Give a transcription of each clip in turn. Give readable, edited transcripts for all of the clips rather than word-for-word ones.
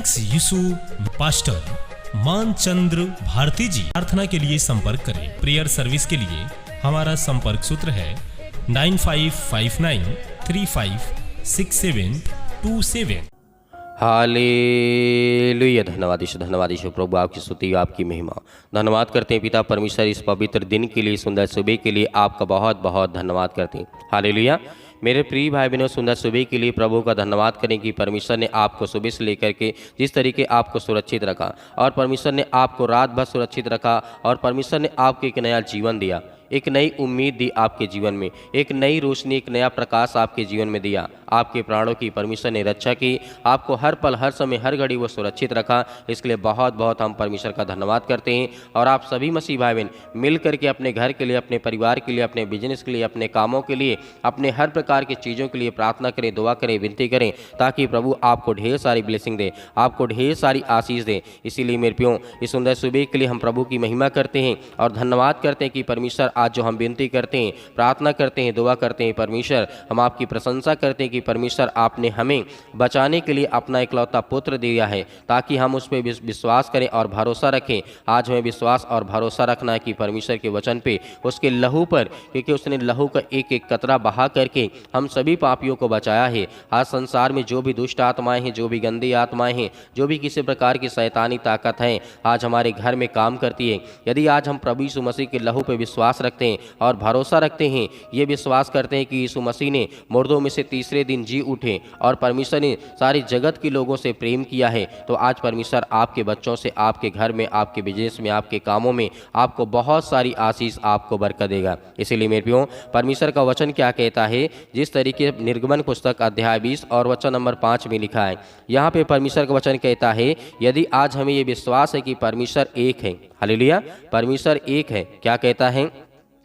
Thanks यीशु pastor मानचंद्र Bharti जी। प्रार्थना के लिए संपर्क करें। प्रेयर सर्विस के लिए हमारा संपर्क सूत्र है 9559356727। हालेलुया। धन्यवाद यीशु प्रभु, आपकी स्तुति, आपकी महिमा। धन्यवाद करते हैं पिता परमेश्वर इस पवित्र दिन के लिए, सुंदर सुबह के लिए आपका बहुत बहुत धन्यवाद करते हैं। हालेलुया। मेरे प्रिय भाई बहनों, सुंदर सुबह के लिए प्रभु का धन्यवाद करें कि परमेश्वर ने आपको सुबह से लेकर के जिस तरीके आपको सुरक्षित रखा, और परमेश्वर ने आपको रात भर सुरक्षित रखा, और परमेश्वर ने आपको एक नया जीवन दिया, एक नई उम्मीद दी आपके जीवन में, एक नई रोशनी, एक नया प्रकाश आपके जीवन में दिया। आपके प्राणों की परमेश्वर ने रक्षा की, आपको हर पल हर समय हर घड़ी वो सुरक्षित रखा। इसके लिए बहुत बहुत हम परमेश्वर का धन्यवाद करते हैं। और आप सभी मसीह भाई बहन मिल करके अपने घर के लिए, अपने परिवार के लिए, अपने बिजनेस के लिए, अपने कामों के लिए, अपने हर प्रकार की चीज़ों के लिए प्रार्थना करें, दुआ करें, विनती करें, ताकि प्रभु आपको ढेर सारी ब्लेसिंग दे, आपको ढेर सारी आशीष दे। इसीलिए मेरे प्रियो, इस सुंदर सुबह के लिए हम प्रभु की महिमा करते हैं और धन्यवाद करते हैं कि परमेश्वर आज जो हम विनती करते हैं, प्रार्थना करते हैं, दुआ करते हैं, परमेश्वर हम आपकी प्रशंसा करते हैं कि परमेश्वर आपने हमें बचाने के लिए अपना इकलौता पुत्र दिया है, ताकि हम उस पर विश्वास करें और भरोसा रखें। आज हमें विश्वास और भरोसा रखना है कि परमेश्वर के वचन पे, उसके लहू पर, क्योंकि उसने लहू का एक एक कतरा बहा करके हम सभी पापियों को बचाया है। आज संसार में जो भी दुष्ट आत्माएं हैं, जो भी गंदी आत्माएं हैं, जो भी किसी प्रकार की शैतानी ताकत है, आज हमारे घर में काम करती है। यदि आज हम प्रभु यीशु मसीह के लहू पर विश्वास रखते हैं और भरोसा रखते हैं, ये विश्वास करते हैं कि यीशु मसीह ने मुर्दों में से तीसरे दिन जी उठे और परमेश्वर ने सारी जगत के लोगों से प्रेम किया है, तो आज परमेश्वर आपके बच्चों से, आपके घर में, आपके बिजनेस में, आपके कामों में आपको बहुत सारी आशीष, आपको बरकत देगा। इसीलिए मेरे प्रियो, परमेश्वर का वचन क्या कहता है, जिस तरीके निर्गमन पुस्तक अध्याय 20 और वचन नंबर 5 में लिखा है, यहाँ पे परमेश्वर का वचन कहता है, यदि आज हमें ये विश्वास है कि परमेश्वर एक है, हालेलुया, परमेश्वर एक है, क्या कहता है,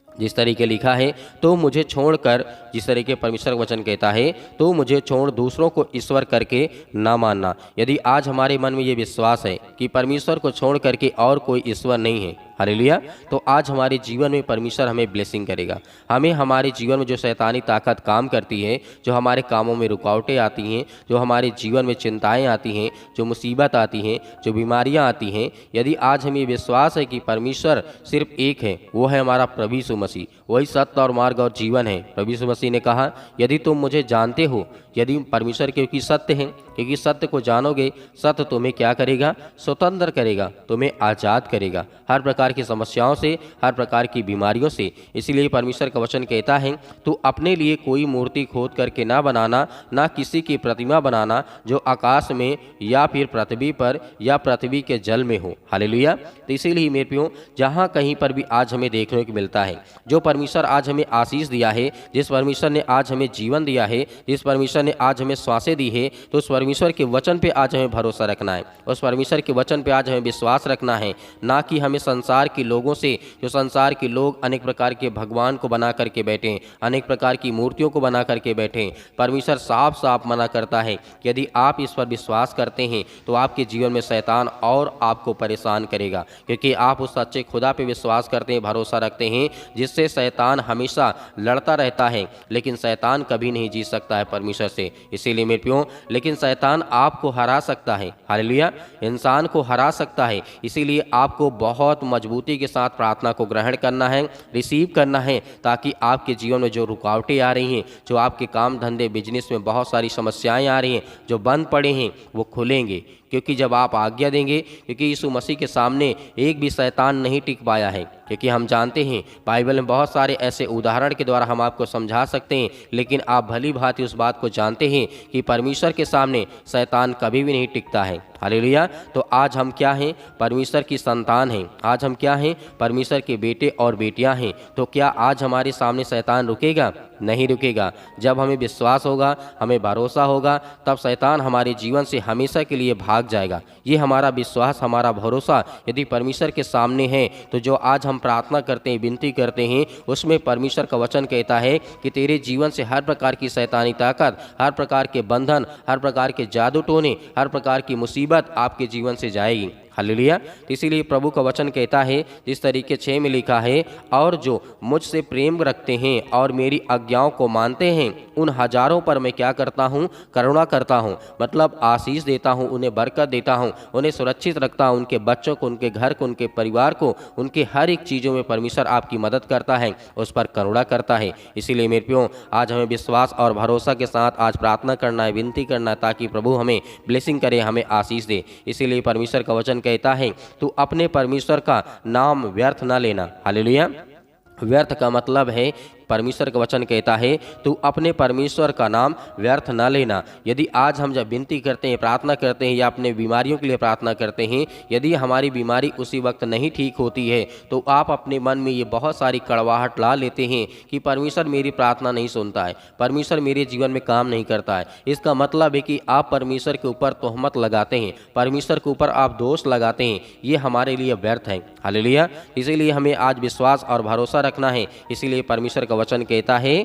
जिस तरीके लिखा है, तो मुझे छोड़कर, जिस तरीके परमेश्वर का वचन कहता है, तो मुझे छोड़ दूसरों को ईश्वर करके ना मानना। यदि आज हमारे मन में ये विश्वास है कि परमेश्वर को छोड़ करके और कोई ईश्वर नहीं है, हालेलुया, तो आज हमारे जीवन में परमेश्वर हमें ब्लेसिंग करेगा। हमें हमारे जीवन में जो शैतानी ताकत काम करती है, जो हमारे कामों में रुकावटें आती हैं, जो हमारे जीवन में चिंताएं आती हैं, जो मुसीबत आती हैं, जो बीमारियां आती हैं, यदि आज हमें विश्वास है कि परमेश्वर सिर्फ एक है, वो है हमारा प्रभु यीशु मसीह, वही सत्य और मार्ग और जीवन है। प्रभु यीशु मसीह ने कहा, यदि तुम मुझे जानते हो, यदि परमेश्वर क्योंकि सत्य हैं, क्योंकि सत्य को जानोगे, सत्य तुम्हें क्या करेगा, स्वतंत्र करेगा, तुम्हें आज़ाद करेगा हर प्रकार की समस्याओं से, हर प्रकार की बीमारियों से। इसीलिए परमेश्वर का वचन कहता है, तू अपने लिए कोई मूर्ति खोद करके ना बनाना, ना किसी की प्रतिमा बनाना जो आकाश में या फिर पृथ्वी पर या पृथ्वी के जल में हो। हालेलुया। तो इसीलिए मेरे प्रियो, जहाँ कहीं पर भी आज हमें देखने को मिलता है, जो परमेश्वर आज हमें आशीष दिया है, जिस परमेश्वर ने आज हमें जीवन दिया है, जिस परमेश्वर ने आज हमें श्वासें दी है, तो उस परमेश्वर के वचन पे आज हमें भरोसा रखना है, उस परमेश्वर के वचन पे आज हमें विश्वास रखना है, ना कि हमें संसार के लोगों से, जो संसार के लोग अनेक प्रकार के भगवान को बना करके बैठे, अनेक प्रकार की मूर्तियों को बना करके बैठे। परमेश्वर साफ साफ मना करता है, यदि आप इस पर विश्वास करते हैं तो आपके जीवन में शैतान और आपको परेशान करेगा, क्योंकि आप उस सच्चे खुदा पे विश्वास करते हैं, भरोसा रखते हैं, जिससे शैतान हमेशा लड़ता रहता है, लेकिन शैतान कभी नहीं जीत सकता है परमेश्वर से। इसीलिए मेरे प्रियो, लेकिन शैतान आपको हरा सकता है, हालेलुया, इंसान को हरा सकता है। इसीलिए आपको बहुत मजबूती के साथ प्रार्थना को ग्रहण करना है, रिसीव करना है, ताकि आपके जीवन में जो रुकावटें आ रही हैं, जो आपके काम धंधे बिजनेस में बहुत सारी समस्याएं आ रही हैं, जो बंद पड़े हैं, वो खुलेंगे, क्योंकि जब आप आज्ञा देंगे, क्योंकि यीशु मसीह के सामने एक भी शैतान नहीं टिक पाया है, क्योंकि हम जानते हैं बाइबल में बहुत सारे ऐसे उदाहरण के द्वारा हम आपको समझा सकते हैं, लेकिन आप भली भांति उस बात को जानते हैं कि परमेश्वर के सामने शैतान कभी भी नहीं टिकता है। हालेलुया। तो आज हम क्या हैं, परमेश्वर की संतान हैं, आज हम क्या हैं, परमेश्वर के बेटे और बेटियां हैं। तो क्या आज हमारे सामने शैतान रुकेगा? नहीं रुकेगा। जब हमें विश्वास होगा, हमें भरोसा होगा, तब शैतान हमारे जीवन से हमेशा के लिए भाग जाएगा। ये हमारा विश्वास, हमारा भरोसा यदि परमेश्वर के सामने है, तो जो आज हम प्रार्थना करते हैं, विनती करते हैं, उसमें परमेश्वर का वचन कहता है कि तेरे जीवन से हर प्रकार की शैतानी ताकत, हर प्रकार के बंधन, हर प्रकार के जादू टोने, हर प्रकार की मुसीबत आपके जीवन से जाएगी। हालेलुया। तो इसीलिए प्रभु का वचन कहता है जिस तरीके 6 में लिखा है, और जो मुझसे प्रेम रखते हैं और मेरी आज्ञाओं को मानते हैं उन हजारों पर मैं क्या करता हूँ, करुणा करता हूँ। मतलब आशीष देता हूँ, उन्हें बरकत देता हूँ, उन्हें सुरक्षित रखता हूँ, उनके बच्चों को, उनके घर को, उनके परिवार को, उनके हर एक चीज़ों में परमेश्वर आपकी मदद करता है, उस पर करुणा करता है। इसीलिए मेरे प्रियो, आज हमें विश्वास और भरोसा के साथ आज प्रार्थना करना है, विनती करना है, ताकि प्रभु हमें ब्लेसिंग करे, हमें आशीष दे। इसीलिए परमेश्वर का वचन कहता है तू अपने परमेश्वर का नाम व्यर्थ ना लेना। हालेलुया। व्यर्थ का मतलब है, परमेश्वर का वचन कहता है तू अपने परमेश्वर का नाम व्यर्थ ना लेना। यदि आज हम जब विनती करते हैं, प्रार्थना करते हैं या अपने बीमारियों के लिए प्रार्थना करते हैं, यदि हमारी बीमारी उसी वक्त नहीं ठीक होती है तो आप अपने मन में ये बहुत सारी कड़वाहट ला लेते हैं कि परमेश्वर मेरी प्रार्थना नहीं सुनता है, परमेश्वर मेरे जीवन में काम नहीं करता है। इसका मतलब है कि आप परमेश्वर के ऊपर तोहमत लगाते हैं, परमेश्वर के ऊपर आप दोष लगाते हैं। ये हमारे लिए व्यर्थ है। हालेलुया। इसीलिए हमें आज विश्वास और भरोसा रखना है। इसीलिए परमेश्वर का वचन कहता है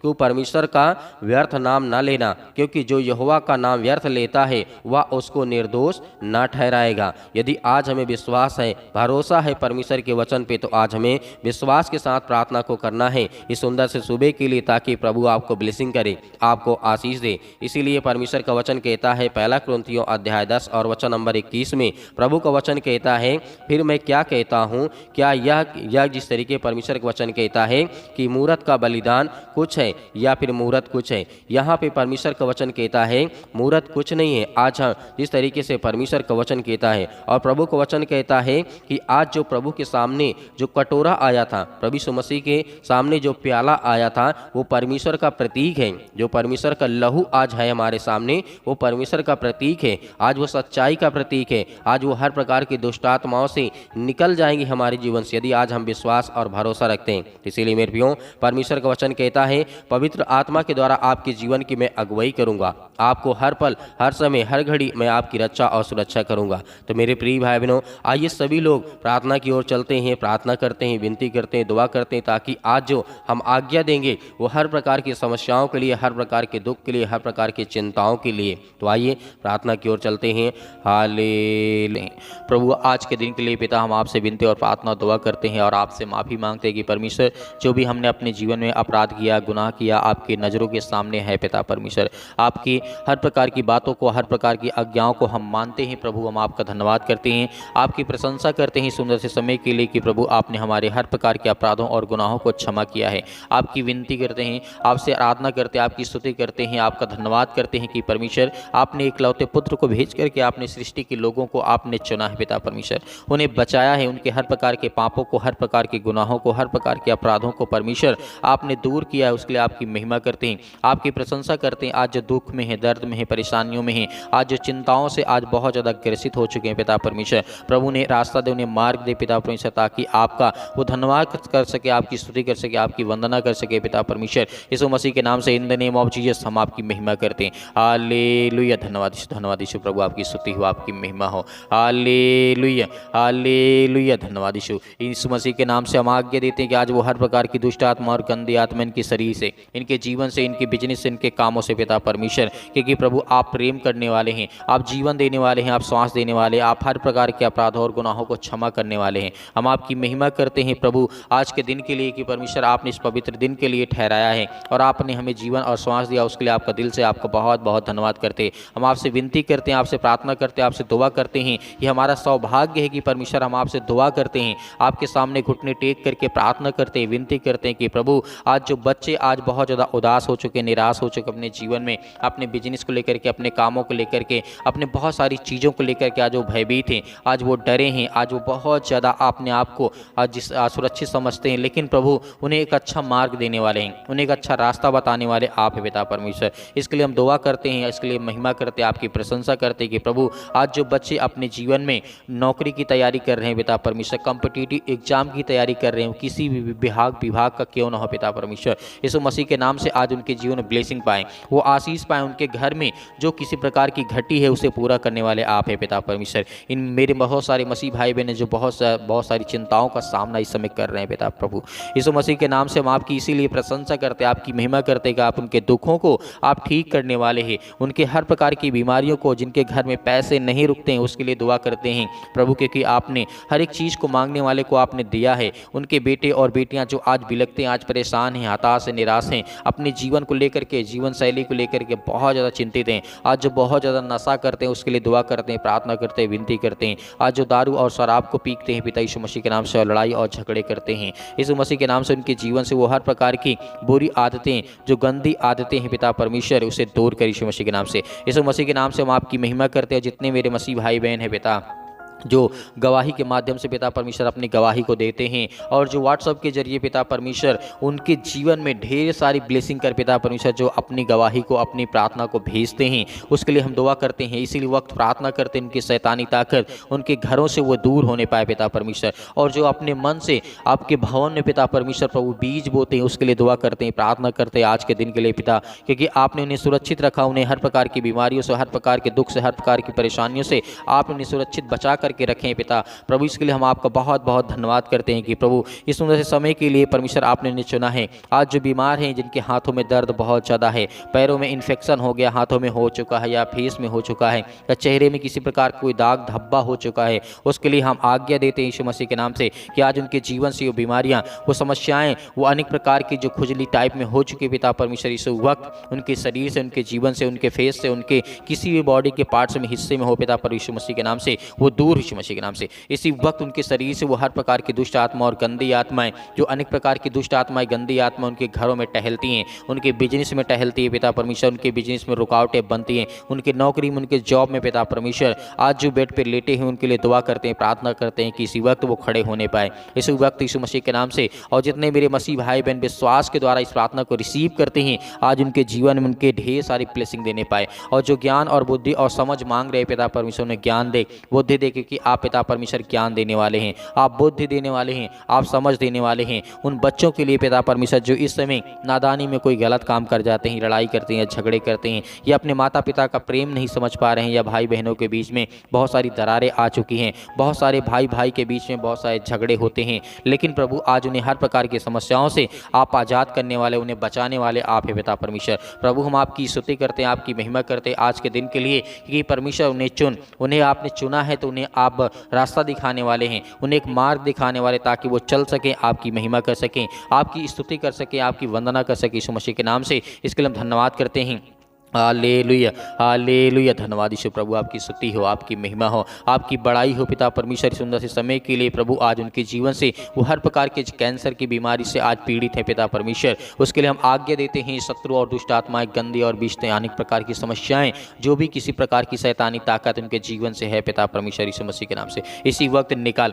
कि परमेश्वर का व्यर्थ नाम ना लेना, क्योंकि जो यहोवा का नाम व्यर्थ लेता है वह उसको निर्दोष ना ठहराएगा। यदि आज हमें विश्वास है, भरोसा है परमेश्वर के वचन पे, तो आज हमें विश्वास के साथ प्रार्थना को करना है इस सुंदर से सुबह के लिए, ताकि प्रभु आपको ब्लेसिंग करे, आपको आशीष दे। इसीलिए परमेश्वर का वचन कहता है 1 कुरिन्थियों अध्याय 10 और वचन नंबर 21 में प्रभु का वचन कहता है, फिर मैं क्या कहता हूँ, क्या यह जिस तरीके परमेश्वर का वचन कहता है कि मूरत का बलिदान कुछ है या फिर मूरत कुछ है। यहाँ पे परमेश्वर का वचन कहता है मूरत कुछ नहीं है। आज हम जिस तरीके से परमेश्वर का वचन कहता है और प्रभु का वचन कहता है कि आज जो प्रभु के सामने जो कटोरा आया था, प्रभु यीशु मसीह के सामने जो प्याला आया था, वो परमेश्वर का प्रतीक है। जो परमेश्वर का लहू आज है हमारे सामने, वो परमेश्वर का प्रतीक है। आज वो सच्चाई का प्रतीक है। आज वो हर प्रकार की दुष्ट आत्माओं से निकल जाएंगी हमारे जीवन से, यदि आज हम विश्वास और भरोसा रखते हैं। इसीलिए मेरे प्रियो, परमेश्वर का वचन कहता है पवित्र आत्मा के द्वारा आपके जीवन की मैं अगुवाई करूंगा, आपको हर पल, हर समय, हर घड़ी मैं आपकी रक्षा और सुरक्षा करूंगा। तो मेरे प्रिय भाई बहनों, आइए सभी लोग प्रार्थना की ओर चलते हैं, प्रार्थना करते हैं, विनती करते हैं, दुआ करते हैं, ताकि आज जो हम आज्ञा देंगे वो हर प्रकार की समस्याओं के लिए, हर प्रकार के दुख के लिए, हर प्रकार की चिंताओं के लिए। तो आइए प्रार्थना की ओर चलते हैं। हालेलुया। प्रभु, आज के दिन के लिए पिता हम आपसे विनती और प्रार्थना दुआ करते हैं और आपसे माफ़ी मांगते हैं कि परमेश्वर जो भी हमने अपने जीवन में अपराध किया, गुनाह किया, आपकी नज़रों के सामने है पिता परमेश्वर। आपकी हर प्रकार की बातों को, हर प्रकार की आज्ञाओं को हम मानते हैं प्रभु। हम आपका धन्यवाद करते हैं, आपकी प्रशंसा करते हैं सुंदर से समय के लिए कि प्रभु आपने हमारे हर प्रकार के अपराधों और गुनाहों को क्षमा किया है। आपकी विनती करते हैं, आपसे आराधना करते हैं, आपकी स्तुति करते हैं, आपका धन्यवाद करते हैं कि परमेश्वर आपने एकलौते पुत्र को भेज करके आपने सृष्टि के लोगों को आपने चुना है पिता परमेश्वर, उन्हें बचाया है, उनके हर प्रकार के पापों को, हर प्रकार के गुनाहों को, हर प्रकार के अपराधों को परमेश्वर आपने दूर किया है। उसके लिए आपकी महिमा करते हैं, आपकी प्रशंसा करते हैं। आज जो दुख में है, दर्द में है, परेशानियों में है, आज जो चिंताओं से आज बहुत ज़्यादा ग्रसित हो चुके हैं पिता परमेश्वर, प्रभु ने रास्ता दे, उन्हें मार्ग दे पिता परमेश्वर, ताकि आपका वो धन्यवाद कर सके, आपकी स्तुति कर सके, आपकी वंदना कर सके पिता परमेश्वर। यीशु मसीह के नाम से in the name of Jesus हम आपकी महिमा करते हैं। हालेलुया। धन्यवाद यीशु प्रभु, आपकी स्तुति हो, आपकी महिमा हो। Hallelujah, hallelujah. धन्यवाद यीशु मसीह के नाम से हम आज्ञा देते हैं कि आज वो हर प्रकार की दुष्ट आत्मा और गंदी आत्मा इनके शरीर से, इनके जीवन से, इनके बिजनेस से, इनके कामों से पिता परमेश्वर, क्योंकि प्रभु आप प्रेम करने वाले हैं, आप जीवन देने वाले हैं, आप श्वास देने वाले हैं, आप हर प्रकार के अपराधों और गुनाहों को क्षमा करने वाले हैं। हम आपकी महिमा करते हैं प्रभु आज के दिन के लिए कि परमेश्वर आपने इस पवित्र दिन के लिए ठहराया है और आपने हमें जीवन और श्वास दिया, उसके लिए आपका दिल से आपका बहुत बहुत धन्यवाद करते हैं। हम आपसे विनती करते हैं, आपसे प्रार्थना करते हैं, आपसे दुआ करते हैं। ये हमारा सौभाग्य है कि परमेश्वर हम आपसे दुआ करते हैं, आपके सामने घुटने टेक करके प्रार्थना करते हैं, विनती करते हैं कि प्रभु आज जो बच्चे आज बहुत ज़्यादा उदास हो चुके, निराश हो चुके अपने जीवन में, अपने बिजनेस को लेकर के, अपने कामों को लेकर के, अपने बहुत सारी चीज़ों को लेकर के आज वो भयभीत हैं, आज वो डरे हैं, आज वो बहुत ज़्यादा अपने आप को आज सुरक्षित समझते हैं, लेकिन प्रभु उन्हें एक अच्छा मार्ग देने वाले हैं, उन्हें एक अच्छा रास्ता बताने वाले आप है पिता परमेश्वर। इसके लिए हम दुआ करते हैं, इसके लिए महिमा करते हैं, आपकी प्रशंसा करते हैं कि प्रभु आज जो बच्चे अपने जीवन में नौकरी की तैयारी कर रहे हैं पिता परमेश्वर, कॉम्पिटिटिव एग्जाम की तैयारी कर रहे हैं, किसी भी विभाग का क्यों ना हो पिता परमेश्वर, यीशु मसीह के नाम से आज उनके जीवन में ब्लेसिंग पाएँ, वो आशीष पाएँ, उनके घर में जो किसी प्रकार की घटी है उसे पूरा करने वाले आप है पिता परमेश्वर। इन मेरे बहुत सारे मसीह भाई बहन जो बहुत सारी चिंताओं का सामना इस समय कर रहे हैं पिता प्रभु यीशु मसीह के नाम से हम आपकी इसीलिए प्रशंसा करते हैं, आपकी महिमा करते हैं कि आप उनके दुखों को आप ठीक करने वाले हैं, उनके हर प्रकार की बीमारियों को, जिनके घर में पैसे नहीं रुकते हैं उसके लिए दुआ करते हैं प्रभु, क्योंकि आपने हर एक चीज़ को मांगने वाले को आपने दिया है। उनके बेटे और बेटियां जो आज बिलखते हैं, आज परेशान हैं, हताश हैं, निराश हैं, अपने जीवन को लेकर के, जीवन शैली को लेकर के बहुत ज़्यादा चिंतित हैं, आज जो बहुत ज़्यादा नशा करते हैं उसके लिए दुआ करते हैं, प्रार्थना करते हैं, विनती करते हैं, आज जो दारू और शराब को पीते हैं पिता यीशु मसीह के नाम से, और लड़ाई और झगड़े करते हैं यीशु मसीह के नाम से, उनके जीवन से वो हर प्रकार की बुरी आदतें, जो गंदी आदतें हैं पिता परमेश्वर, उसे दूर कर यीशु मसीह के नाम से। यीशु मसीह के नाम से हम आपकी महिमा करते हैं। जितने मेरे मसीह भाई बहन हैं पिता, जो गवाही के माध्यम से पिता परमेश्वर अपनी गवाही को देते हैं, और जो व्हाट्सएप के जरिए पिता परमेश्वर उनके जीवन में ढेर सारी ब्लेसिंग कर पिता परमेश्वर जो अपनी गवाही को, अपनी प्रार्थना को भेजते हैं, उसके लिए हम दुआ करते हैं। इसीलिए वक्त प्रार्थना करते हैं उनकी शैतानी ताकत उनके घरों से वो दूर होने पाए पिता परमेश्वर, और जो अपने मन से आपके भवन में पिता परमेश्वर प्रभु बीज बोते हैं उसके लिए दुआ करते हैं, प्रार्थना करते हैं आज के दिन के लिए पिता, क्योंकि आपने उन्हें सुरक्षित रखा, उन्हें हर प्रकार की बीमारियों से, हर प्रकार के दुख से, हर प्रकार की परेशानियों से आपने उन्हें सुरक्षित बचा करके रखें पिता प्रभु। इसके लिए हम आपका बहुत बहुत धन्यवाद करते हैं कि प्रभु इस सुंदर से समय के लिए परमेश्वर आपने उन्हें चुना है। आज जो बीमार हैं, जिनके हाथों में दर्द बहुत ज़्यादा है, पैरों में इन्फेक्शन हो गया, हाथों में हो चुका है, या फेस में हो चुका है, या चेहरे में किसी प्रकार कोई दाग धब्बा हो चुका है, उसके लिए हम आज्ञा देते हैं यीशु मसीह के नाम से कि आज उनके जीवन से वो बीमारियाँ, वो समस्याएं, वो अनेक प्रकार की जो खुजली टाइप में हो चुकी पिता परमेश्वर, इस वक्त उनके शरीर से, उनके जीवन से, उनके फेस से, उनके किसी भी बॉडी के पार्ट्स में, हिस्से में हो पिता पर यीशु मसीह के नाम से वो दूर यीशु मसीह के नाम से। इसी वक्त उनके शरीर से वो हर प्रकार की दुष्ट आत्मा और गंदी आत्माएं, जो अनेक प्रकार की दुष्ट आत्माएं, गंदी आत्मा उनके घरों में टहलती हैं, उनके बिजनेस में टहलती है पिता परमेश्वर, उनके बिजनेस में रुकावटें बनती हैं, उनके नौकरी में, उनके जॉब में पिता परमेश्वर, आज जो बेड पर लेटे हैं उनके लिए दुआ करते हैं, प्रार्थना करते हैं कि इसी वक्त वो खड़े होने पाए इसी वक्त यीशु मसीह के नाम से। और जितने मेरे मसीह भाई बहन विश्वास के द्वारा इस प्रार्थना को रिसीव करते हैं, आज उनके जीवन में उनके ढेर सारी ब्लेसिंग देने पाए, और जो ज्ञान और बुद्धि और समझ मांग रहे पिता परमेश्वर उन्हें ज्ञान दे, बुद्धि दे, क्योंकि आप पिता परमेश्वर ज्ञान देने वाले हैं, आप बुद्धि देने वाले हैं, आप समझ देने वाले हैं उन बच्चों के लिए पिता परमेश्वर जो इस समय नादानी में कोई गलत काम कर जाते हैं, लड़ाई करते हैं, झगड़े करते हैं, या अपने माता पिता का प्रेम नहीं समझ पा रहे हैं, या भाई बहनों के बीच में बहुत सारी दरारें आ चुकी हैं, बहुत सारे भाई भाई के बीच में बहुत सारे झगड़े होते हैं, लेकिन प्रभु आज उन्हें हर प्रकार की समस्याओं से आप आज़ाद करने वाले, उन्हें बचाने वाले आप हैं पिता परमेश्वर। प्रभु हम आपकी स्तुति करते हैं, आपकी महिमा करते हैं आज के दिन के लिए, क्योंकि परमेश्वर उन्हें आपने चुना है, तो उन्हें आप रास्ता दिखाने वाले हैं, उन्हें एक मार्ग दिखाने वाले, ताकि वो चल सकें, आपकी महिमा कर सकें, आपकी स्तुति कर सकें, आपकी वंदना कर सकें यीशु मसीह के नाम से। इसके लिए हम धन्यवाद करते हैं। Hallelujah, hallelujah. धन्यवाद यीशु प्रभु, आपकी स्तुति हो, आपकी महिमा हो, आपकी बड़ाई हो पिता परमेश्वर। सुंदर से समय के लिए प्रभु आज उनके जीवन से वो हर प्रकार के कैंसर की बीमारी से आज पीड़ित है पिता परमेश्वर, उसके लिए हम आज्ञा देते हैं शत्रु और दुष्ट आत्माएं, गंदी और बीजते अनेक प्रकार की समस्याएं, जो भी किसी प्रकार की शैतानी ताकत उनके जीवन से है पिता परमेश्वर यीशु मसीह के नाम से इसी वक्त निकाल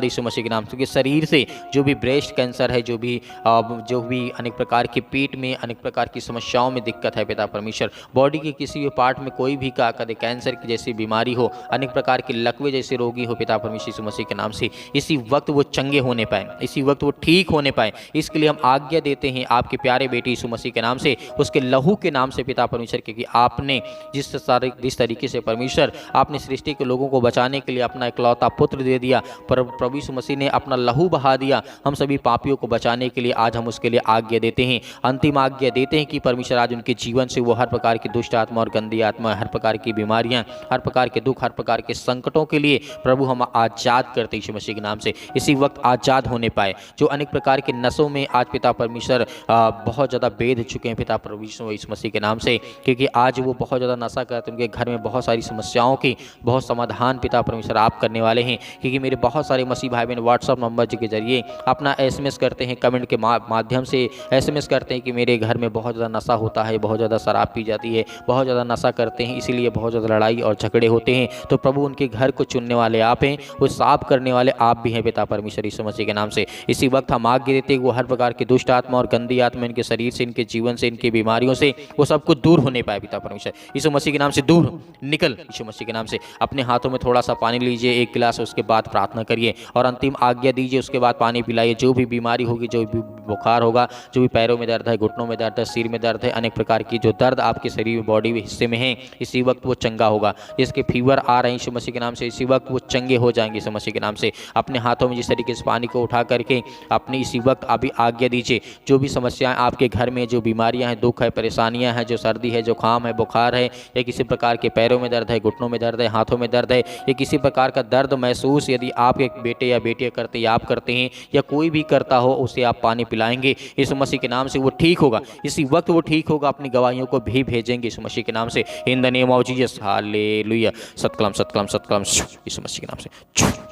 दे यीशु मसीह के नाम से। क्योंकि शरीर से जो भी ब्रेस्ट कैंसर है, जो भी अनेक प्रकार के पेट में अनेक प्रकार की समस्याओं में दिक्कत है पिता परमेश्वर, बॉडी के किसी भी पार्ट में कोई भी कदे कैंसर की जैसी बीमारी हो, अनेक प्रकार के लकवे जैसे रोगी हो पिता परमेश्वर यीशु मसीह के नाम से इसी वक्त वो चंगे होने पाए, इसी वक्त वो ठीक होने पाए। इसके लिए हम आज्ञा देते हैं आपके प्यारे बेटे यीशु मसीह के नाम से, उसके लहू के नाम से पिता परमेश्वर, क्योंकि आपने जिस तरीके से परमेश्वर आपने सृष्टि के लोगों को बचाने के लिए अपना इकलौता पुत्र दे दिया, पर प्रभु यीशु मसीह ने अपना लहू बहा दिया हम सभी पापियों को बचाने के लिए। आज हम उसके लिए आज्ञा देते हैं, अंतिम आज्ञा देते हैं कि परमेश्वर आज उनके जीवन से वो हर प्रकार की दुष्ट आत्मा और गंदी आत्मा, हर प्रकार की बीमारियां, हर प्रकार के दुख, हर प्रकार के संकटों के लिए प्रभु हम आज़ाद करते यीशु मसीह के नाम से इसी वक्त आज़ाद होने पाए। जो अनेक प्रकार के नशों में आज पिता परमेश्वर बहुत ज़्यादा बेध चुके हैं पिता प्रभु यीशु मसीह के नाम से, क्योंकि आज वो बहुत ज़्यादा नशा करते हैं, उनके घर में बहुत सारी समस्याओं की बहुत समाधान पिता परमेश्वर आप करने वाले हैं। क्योंकि मेरे बहुत सारे मसीह भाई बहन व्हाट्सअप नंबर के जरिए अपना SMS करते हैं, कमेंट के माध्यम से SMS करते हैं कि मेरे घर में बहुत ज़्यादा नशा होता है, बहुत ज़्यादा शराब पी जाती है, बहुत ज़्यादा नशा करते हैं, इसीलिए बहुत ज़्यादा लड़ाई और झगड़े होते हैं। तो प्रभु उनके घर को चुनने वाले आप हैं, वो साफ करने वाले आप भी हैं पिता परमेश्वर यीशु मसीह के नाम से। इसी वक्त हम आज्ञा देते हैं कि वो हर प्रकार की दुष्ट आत्मा और गंदी आत्मा इनके शरीर से, इनके जीवन से, इनकी बीमारियों से वो सब कुछ दूर होने पाए पिता परमेश्वर यीशु मसीह के नाम से। दूर निकल यीशु मसीह के नाम से। अपने हाथों में थोड़ा सा पानी लीजिए, 1 गिलास, उसके बाद प्रार्थना करिए और अंतिम आज्ञा दीजिए, उसके बाद पानी पिलाइए। जो भी बीमारी होगी, जो भी बुखार होगा, जो भी पैरों में दर्द है, घुटनों में दर्द है, सिर में दर्द है, अनेक प्रकार की जो दर्द आपके शरीर में, बॉडी में हिस्से में है, इसी वक्त वो चंगा होगा। जिसके फीवर आ रहे हैं यीशु मसीह के नाम से, इसी वक्त वो चंगे हो जाएंगे यीशु मसीह के नाम से। अपने हाथों में जिस तरीके से पानी को उठा करके अपनी इसी वक्त अभी आज्ञा दीजिए। जो भी समस्याएं आपके घर में, जो बीमारियां हैं, दुख है, परेशानियां हैं, जो सर्दी है, जुकाम है, बुखार है, या किसी प्रकार के पैरों में दर्द है, घुटनों में दर्द है, हाथों में दर्द है, या किसी प्रकार का दर्द महसूस यदि आप एक बेटे या बेटियां करते या आप करते हैं या कोई भी करता हो, उसे आप पानी पिलाएंगे यीशु मसीह के नाम से, वो ठीक होगा। इसी वक्त वो ठीक होगा। अपनी गवाहियों को भी भेजेंगे यीशु मसीह के नाम से। In the name of Jesus, hallelujah. सत्कलम सत्कलम सत्कलम यीशु मसीह के नाम से,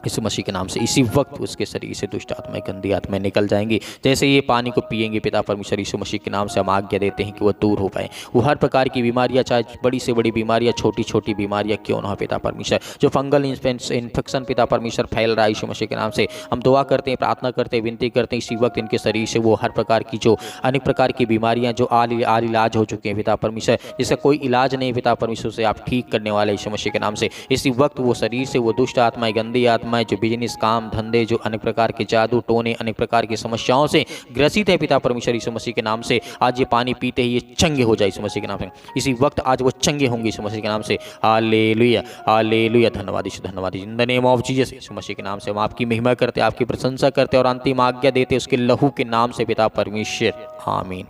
यीशु मसीह के नाम से। इसी वक्त उसके शरीर से दुष्ट आत्माएं, गंदी आत्माएं निकल जाएंगी। जैसे ये पानी को पिएंगे पिता परमेश्वर यीशु मसीह के नाम से हम आज्ञा देते हैं कि वो दूर हो पाए। वो हर प्रकार की बीमारियां, चाहे बड़ी से बड़ी बीमारियां, छोटी छोटी बीमारियां क्यों ना हो पिता परमेश्वर, जो फंगल इन्फेक्शन पिता परमेश्वर फैल रहा है यीशु मसीह के नाम से, हम दुआ करते हैं, प्रार्थना करते हैं, विनती करते हैं, इसी वक्त इनके शरीर से वो हर प्रकार की जो अनेक प्रकार की बीमारियां जो आल इलाज हो चुकी हैं पिता परमेश्वर, जिसका कोई इलाज नहीं पिता परमेश्वर से आप ठीक करने वाले यीशु मसीह के नाम से। इसी वक्त वो शरीर से वो दुष्ट आत्माएं, गंदी आत्माएं, जो बिजनेस, काम धंधे, जो अनेक प्रकार के जादू टोने, अनेक प्रकार की समस्याओं से ग्रसित है पिता परमेश्वर यीशु मसीह के नाम से, आज ये पानी पीते ही ये चंगे हो जाए यीशु मसीह के नाम से। इसी वक्त आज वो चंगे होंगे यीशु मसीह के नाम से। Hallelujah, hallelujah. धन्यवाद यीशु, धन्यवाद in the name of Jesus. Yeshu मसीह के नाम से हम आपकी महिमा करते, आपकी प्रशंसा करते और अंतिम आज्ञा देते उसके लहू के नाम से पिता परमेश्वर, आमीन।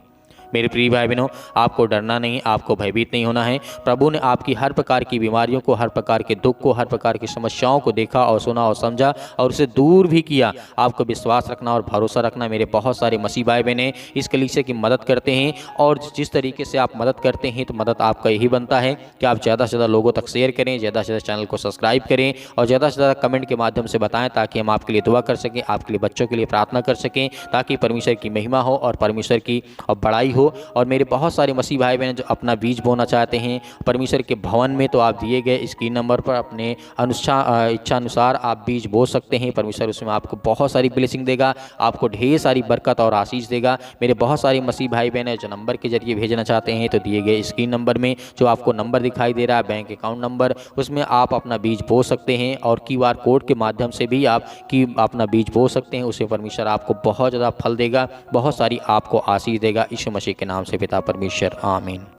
मेरे प्रिय भाई बहनों, आपको डरना नहीं, आपको भयभीत नहीं होना है। प्रभु ने आपकी हर प्रकार की बीमारियों को, हर प्रकार के दुख को, हर प्रकार की समस्याओं को देखा और सुना और समझा और उसे दूर भी किया। आपको विश्वास रखना और भरोसा रखना। मेरे बहुत सारे मसीह भाई बहनें इस कलीसिया की मदद करते हैं और जिस तरीके से आप मदद करते हैं तो मदद आपका यही बनता है कि आप ज़्यादा से ज़्यादा लोगों तक शेयर करें, ज़्यादा से ज़्यादा चैनल को सब्सक्राइब करें और ज़्यादा से ज़्यादा कमेंट के माध्यम से बताएं, ताकि हम आपके लिए दुआ कर सकें, आपके लिए बच्चों के लिए प्रार्थना कर सकें, ताकि परमेश्वर की महिमा हो और परमेश्वर की बड़ाई हो। और मेरे बहुत सारे मसीह भाई बहन जो अपना बीज बोना चाहते हैं परमेश्वर के भवन में, तो आप दिए गए स्क्रीन नंबर पर अपने इच्छा अनुसार आप बीज बो सकते हैं। परमेश्वर उसमें आपको बहुत सारी ब्लेसिंग देगा, आपको ढेर सारी बरकत और आशीष देगा। मेरे बहुत सारे मसीह भाई बहन जो नंबर के जरिए भेजना चाहते हैं, तो दिए गए स्क्रीन नंबर में जो आपको नंबर दिखाई दे रहा है, बैंक अकाउंट नंबर, उसमें आप अपना बीज बो सकते हैं और QR कोड के माध्यम से भी आप अपना बीज बो सकते हैं। उससे परमेश्वर आपको बहुत ज़्यादा फल देगा, बहुत सारी आपको आशीष देगा। यीशु मसीह के नाम से पिता परमेश्वर, आमीन।